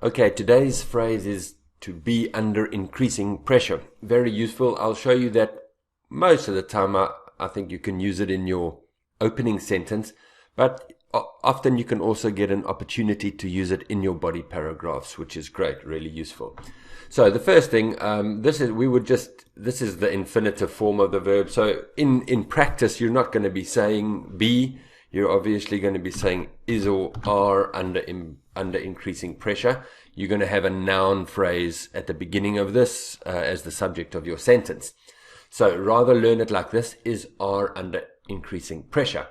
Okay, today's phrase is to be under increasing pressure. Very useful. I'll show you that most of the time I think you can use it in your opening sentence, but often you can also get an opportunity to use it in your body paragraphs, which is great, really useful. So the first thing, this is the infinitive form of the verb. So in practice, you're not going to be saying be. You're obviously going to be saying is or are under increasing pressure. You're going to have a noun phrase at the beginning of this as the subject of your sentence. So rather learn it like this: is, are under increasing pressure.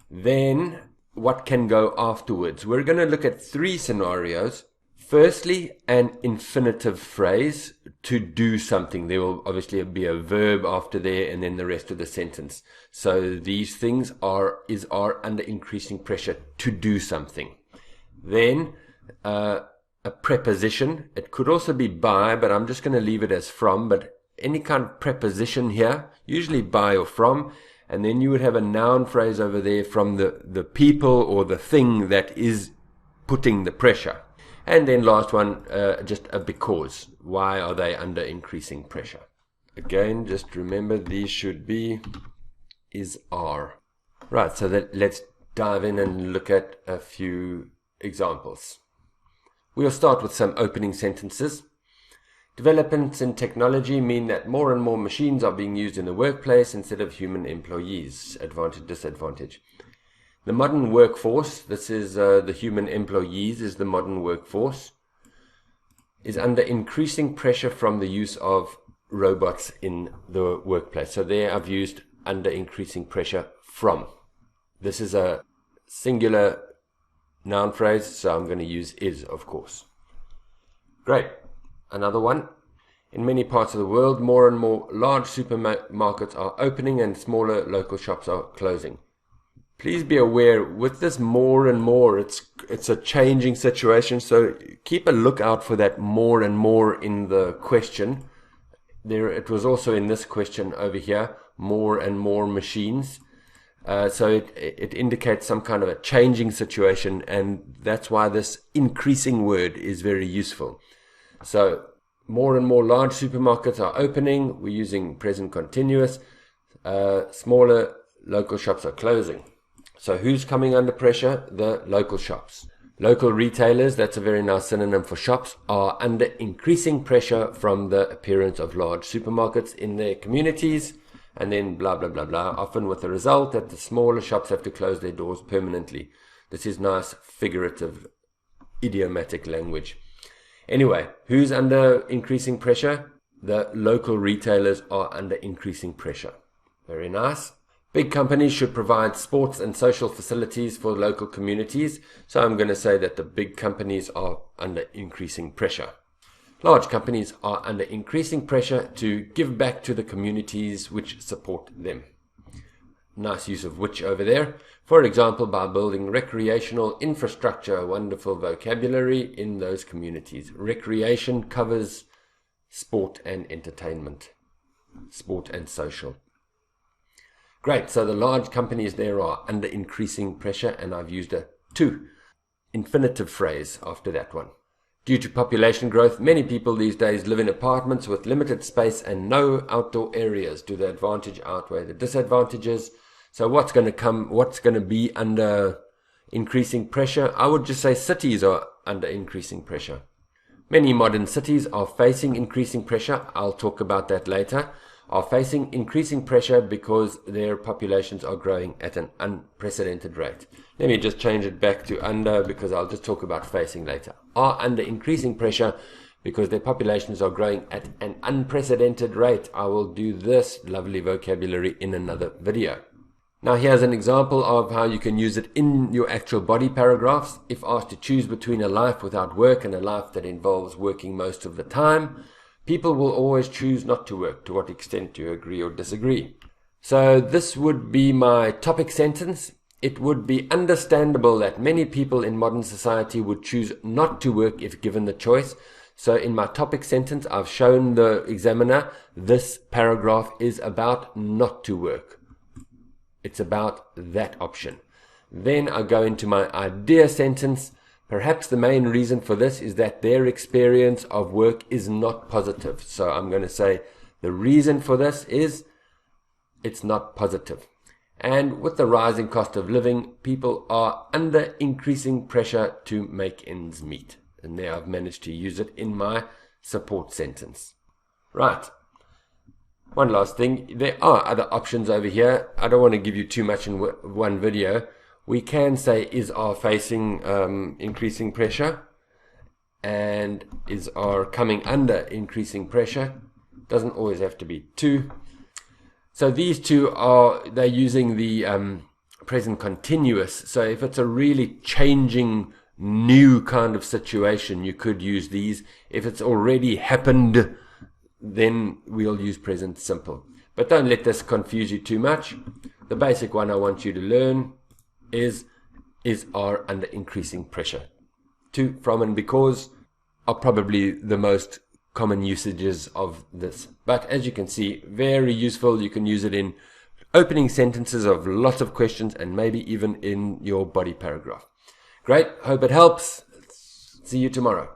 Then what can go afterwards? We're going to look at three scenarios. Firstly, an infinitive phrase to do something. There will obviously be a verb after there and then the rest of the sentence. So these things are under increasing pressure to do something. Then a preposition. It could also be by, but I'm just going to leave it as from. But any kind of preposition here, usually by or from. And then you would have a noun phrase over there from the people or the thing that is putting the pressure. And then last one, just a because. Why are they under increasing pressure? Again, just remember these should be is, are. Right, so let's dive in and look at a few examples. We'll start with some opening sentences. Developments in technology mean that more and more machines are being used in the workplace instead of human employees. Advantage, disadvantage. The modern workforce, this is the human employees, is the modern workforce, is under increasing pressure from the use of robots in the workplace. So there I've used under increasing pressure from. This is a singular noun phrase, so I'm going to use is, of course. Great. Another one. In many parts of the world, more and more large supermarkets are opening and smaller local shops are closing. Please be aware, with this more and more, it's a changing situation, so keep a lookout for that more and more in the question. It was also in this question over here, more and more machines. So it indicates some kind of a changing situation, and that's why this increasing word is very useful. So more and more large supermarkets are opening. We're using present continuous. Smaller local shops are closing. So who's coming under pressure? The local shops. Local retailers, that's a very nice synonym for shops, are under increasing pressure from the appearance of large supermarkets in their communities, and then blah, blah, blah, blah, often with the result that the smaller shops have to close their doors permanently. This is nice, figurative, idiomatic language. Anyway, who's under increasing pressure? The local retailers are under increasing pressure. Very nice. Big companies should provide sports and social facilities for local communities. So I'm going to say that the big companies are under increasing pressure. Large companies are under increasing pressure to give back to the communities which support them. Nice use of which over there. For example, by building recreational infrastructure, wonderful vocabulary in those communities. Recreation covers sport and entertainment, sport and social. Great, so the large companies there are under increasing pressure, and I've used a to infinitive phrase after that one. Due to population growth, many people these days live in apartments with limited space and no outdoor areas. Do the advantage outweigh the disadvantages? So what's going to be under increasing pressure? I would just say cities are under increasing pressure. Many modern cities are facing increasing pressure. I'll talk about that later. Are facing increasing pressure because their populations are growing at an unprecedented rate. Let me just change it back to under, because I'll just talk about facing later. Are under increasing pressure because their populations are growing at an unprecedented rate. I will do this lovely vocabulary in another video. Now here's an example of how you can use it in your actual body paragraphs. If asked to choose between a life without work and a life that involves working most of the time, people will always choose not to work. To what extent do you agree or disagree? So this would be my topic sentence. It would be understandable that many people in modern society would choose not to work if given the choice. So in my topic sentence, I've shown the examiner this paragraph is about not to work. It's about that option. Then I go into my idea sentence. Perhaps the main reason for this is that their experience of work is not positive. So I'm going to say the reason for this is it's not positive. And with the rising cost of living, people are under increasing pressure to make ends meet. And there I've managed to use it in my support sentence. Right. One last thing. There are other options over here. I don't want to give you too much in one video. We can say is are facing increasing pressure and is are coming under increasing pressure. Doesn't always have to be two. So these two they're using the present continuous. So if it's a really changing new kind of situation, you could use these. If it's already happened, then we'll use present simple. But don't let this confuse you too much. The basic one I want you to learn is are under increasing pressure. To, from, and because are probably the most common usages of this. But as you can see, very useful. You can use it in opening sentences of lots of questions and maybe even in your body paragraph. Great. Hope it helps. See you tomorrow.